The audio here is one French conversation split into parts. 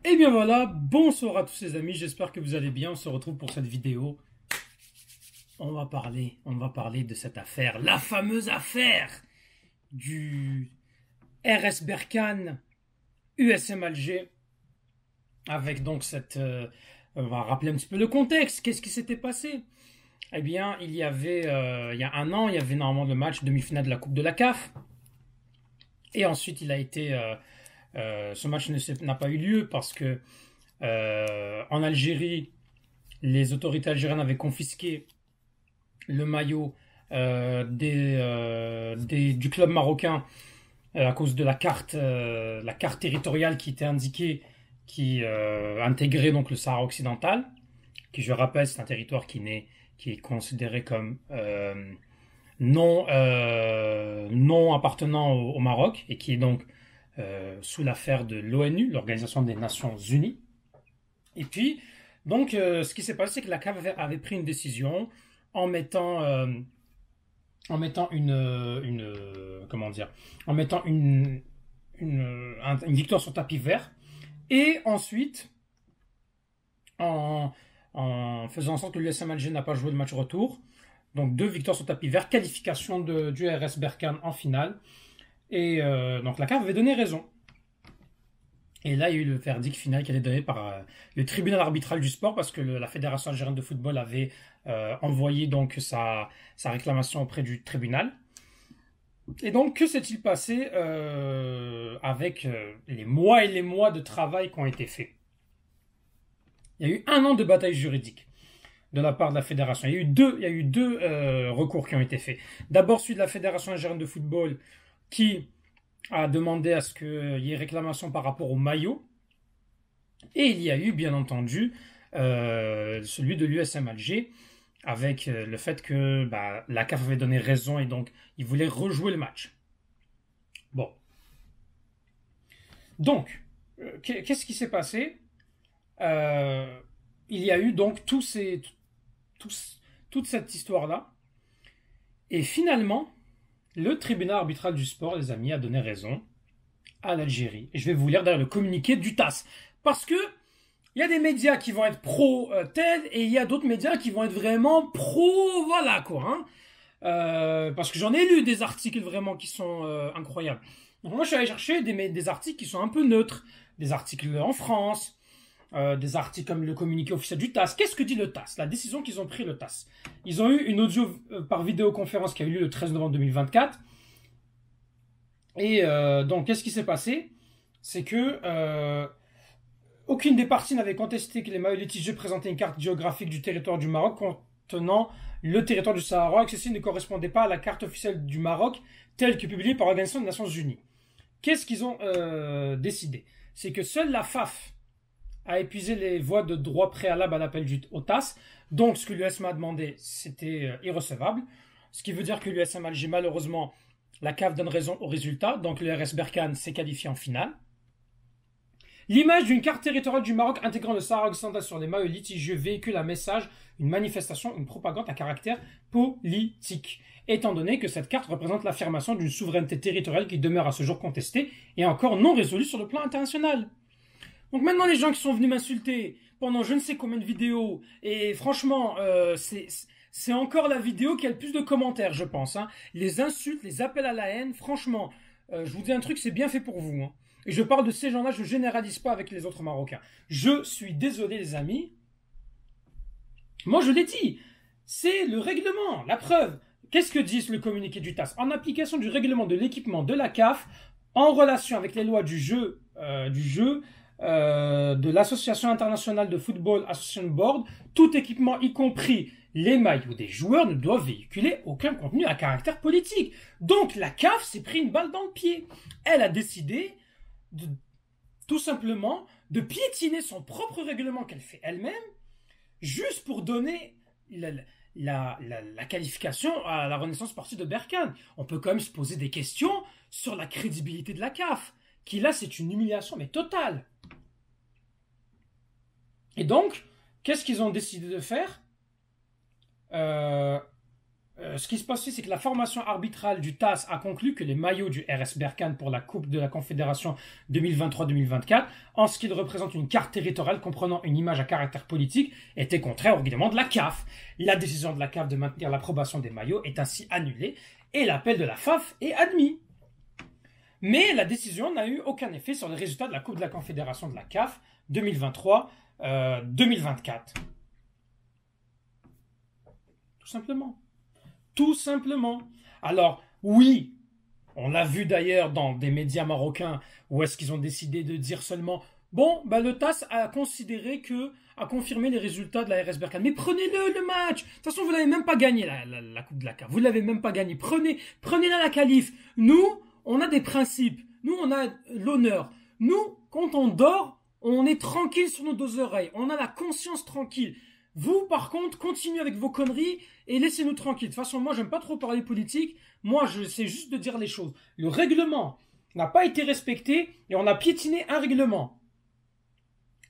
Et bien voilà, bonsoir à tous les amis, j'espère que vous allez bien, on se retrouve pour cette vidéo. On va parler de cette affaire, la fameuse affaire du RS Berkane USM Alger, avec donc on va rappeler un petit peu le contexte, qu'est-ce qui s'était passé? Eh bien, il y a un an, il y avait normalement le match demi-finale de la Coupe de la CAF, et ensuite ce match n'a pas eu lieu parce que en Algérie, les autorités algériennes avaient confisqué le maillot du club marocain à cause de la carte territoriale qui était indiquée, qui intégrait donc le Sahara occidental, qui, je rappelle, c'est un territoire qui est considéré comme non appartenant au Maroc et qui est donc sous l'affaire de l'ONU, l'Organisation des Nations Unies. Et puis, donc, ce qui s'est passé, c'est que la CAF avait pris une décision en mettant, comment dire, en mettant une victoire sur tapis vert, et ensuite, en faisant en sorte que l'USM Alger n'a pas joué le match retour, donc 2 victoires sur tapis vert, qualification du RS Berkane en finale, et donc la CAF avait donné raison. Et là, il y a eu le verdict final qui a été donné par le tribunal arbitral du sport parce que la Fédération algérienne de football avait envoyé donc sa réclamation auprès du tribunal. Et donc, que s'est-il passé avec les mois et les mois de travail qui ont été faits? Il y a eu 1 an de bataille juridique de la part de la fédération. Il y a eu deux recours qui ont été faits. D'abord, celui de la Fédération algérienne de football qui a demandé à ce qu'il y ait réclamation par rapport au maillot. Et il y a eu, bien entendu, celui de l'USM Alger, avec le fait que la CAF avait donné raison et donc il voulait rejouer le match. Bon. Donc, qu'est-ce qui s'est passé? Il y a eu donc toute cette histoire-là. Et finalement, le tribunal arbitral du sport, les amis, a donné raison à l'Algérie. Et je vais vous lire d'ailleurs le communiqué du TAS. Parce que il y a des médias qui vont être pro-tel et il y a d'autres médias qui vont être vraiment pro, voilà quoi. Parce que j'en ai lu des articles vraiment qui sont incroyables. Donc moi je suis allé chercher des articles qui sont un peu neutres. Des articles en France, des articles comme le communiqué officiel du TAS. Qu'est-ce que dit le TAS? La décision qu'ils ont pris, le TAS. Ils ont eu une audio par vidéoconférence qui a eu lieu le 13 novembre 2024. Et donc, qu'est-ce qui s'est passé? C'est que aucune des parties n'avait contesté que les maillots litigieux présentaient une carte géographique du territoire du Maroc contenant le territoire du Sahara, et que ceci ne correspondait pas à la carte officielle du Maroc telle que publiée par l'Organisation des Nations Unies. Qu'est-ce qu'ils ont décidé? C'est que seule la FAF a épuisé les voies de droit préalable à l'appel au TAS. Donc, ce que l'USM a demandé, c'était irrecevable. Ce qui veut dire que l'USM Alger, malheureusement, la CAF donne raison au résultat. Donc, le RS Berkane s'est qualifié en finale. L'image d'une carte territoriale du Maroc intégrant le Sahara occidental sur les maillots litigieux véhicule un message, une manifestation, une propagande à caractère politique, étant donné que cette carte représente l'affirmation d'une souveraineté territoriale qui demeure à ce jour contestée et encore non résolue sur le plan international. Donc maintenant, les gens qui sont venus m'insulter pendant je ne sais combien de vidéos, et franchement, c'est encore la vidéo qui a le plus de commentaires, je pense. Les insultes, les appels à la haine, franchement, je vous dis un truc, c'est bien fait pour vous. Et je parle de ces gens-là, je généralise pas avec les autres Marocains. Je suis désolé, les amis. Moi, je l'ai dit. C'est le règlement, la preuve. Qu'est-ce que dit le communiqué du TAS? En application du règlement de l'équipement de la CAF, en relation avec les lois du jeu, de l'Association internationale de football Association Board, tout équipement, y compris les maillots des joueurs, ne doit véhiculer aucun contenu à caractère politique. Donc la CAF s'est pris une balle dans le pied. Elle a décidé tout simplement de piétiner son propre règlement qu'elle fait elle-même, juste pour donner la qualification à la Renaissance sportive de Berkane. On peut quand même se poser des questions sur la crédibilité de la CAF, qui là c'est une humiliation mais totale. Et donc, qu'est-ce qu'ils ont décidé de faire? ce qui se passe, c'est que la formation arbitrale du TAS a conclu que les maillots du RS Berkane pour la Coupe de la Confédération 2023-2024, en ce qu'ils représentent une carte territoriale comprenant une image à caractère politique, étaient contraires au règlement de la CAF. La décision de la CAF de maintenir l'approbation des maillots est ainsi annulée et l'appel de la FAF est admis. Mais la décision n'a eu aucun effet sur les résultats de la Coupe de la Confédération de la CAF 2023-2024. Tout simplement. Tout simplement. Alors, oui, on l'a vu d'ailleurs dans des médias marocains où est-ce qu'ils ont décidé de dire seulement bon, le TAS a considéré a confirmé les résultats de la RS Berkane. Mais prenez-le match. De toute façon, vous n'avez même pas gagné la Coupe de la CAF. Vous l'avez même pas gagné. Prenez-la la qualif. Nous, on a des principes. Nous, on a l'honneur. Nous, quand on dort, on est tranquille sur nos deux oreilles. On a la conscience tranquille. Vous, par contre, continuez avec vos conneries et laissez-nous tranquilles. De toute façon, moi, j'aime pas trop parler politique. Moi, je sais juste de dire les choses. Le règlement n'a pas été respecté et on a piétiné un règlement.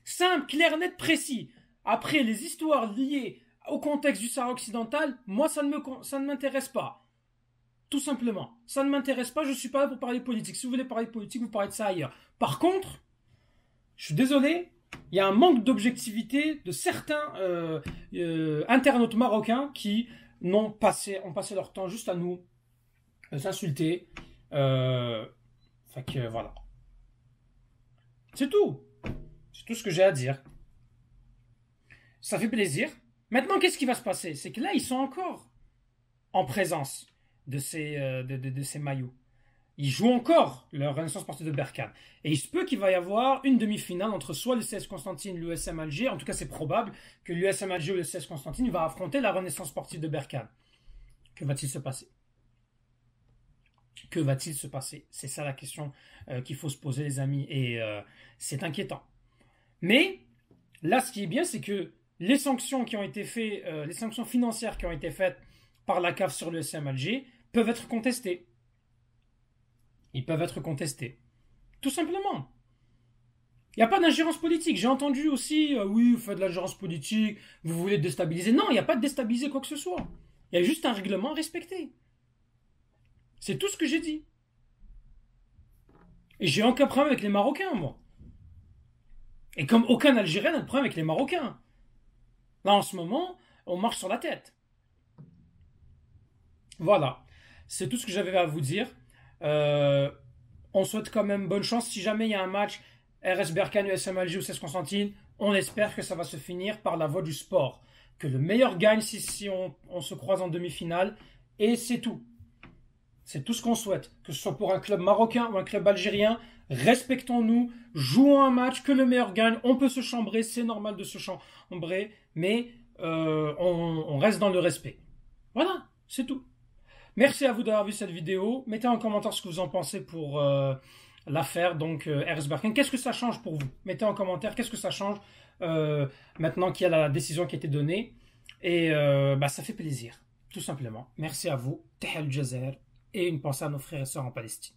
Simple, clair, net, précis. Après, les histoires liées au contexte du Sahara occidental, moi, ça ne m'intéresse pas. Tout simplement. Ça ne m'intéresse pas, je suis pas là pour parler politique. Si vous voulez parler de politique, vous parlez de ça ailleurs. Par contre, je suis désolé, il y a un manque d'objectivité de certains internautes marocains qui ont passé leur temps juste à nous insulter. Fait que voilà. C'est tout. C'est tout ce que j'ai à dire. Ça fait plaisir. Maintenant, qu'est-ce qui va se passer? C'est que là, ils sont encore en présence de ces maillots. Ils jouent encore leur Renaissance sportive de Berkane. Et il se peut qu'il va y avoir une demi-finale entre soit le CS Constantine et l'USM Alger. En tout cas, c'est probable que l'USM Alger ou le CS Constantine va affronter la Renaissance sportive de Berkane. Que va-t-il se passer? Que va-t-il se passer? C'est ça la question qu'il faut se poser, les amis. Et c'est inquiétant. Mais là, ce qui est bien, c'est que les sanctions qui ont été faites, les sanctions financières qui ont été faites par la CAF sur l'USM Alger peuvent être contestées. Ils peuvent être contestés. Tout simplement. Il n'y a pas d'ingérence politique. J'ai entendu aussi, oui, vous faites de l'ingérence politique, vous voulez déstabiliser. Non, il n'y a pas de déstabiliser quoi que ce soit. Il y a juste un règlement à respecter. C'est tout ce que j'ai dit. Et j'ai aucun problème avec les Marocains, moi. Et comme aucun Algérien n'a de problème avec les Marocains. Là, en ce moment, on marche sur la tête. Voilà. C'est tout ce que j'avais à vous dire. On souhaite quand même bonne chance. Si jamais il y a un match RS Berkane, USM Alger ou CS Constantine, on espère que ça va se finir par la voie du sport. Que le meilleur gagne si on se croise en demi-finale. Et c'est tout. C'est tout ce qu'on souhaite. Que ce soit pour un club marocain ou un club algérien, respectons-nous, jouons un match, que le meilleur gagne. On peut se chambrer, c'est normal de se chambrer, mais on reste dans le respect. Voilà, c'est tout. Merci à vous d'avoir vu cette vidéo. Mettez en commentaire ce que vous en pensez pour l'affaire donc RS Berkane. Qu'est-ce que ça change pour vous? Mettez en commentaire qu'est-ce que ça change maintenant qu'il y a la décision qui a été donnée. Et ça fait plaisir, tout simplement. Merci à vous. Tahal Jazair. Et une pensée à nos frères et sœurs en Palestine.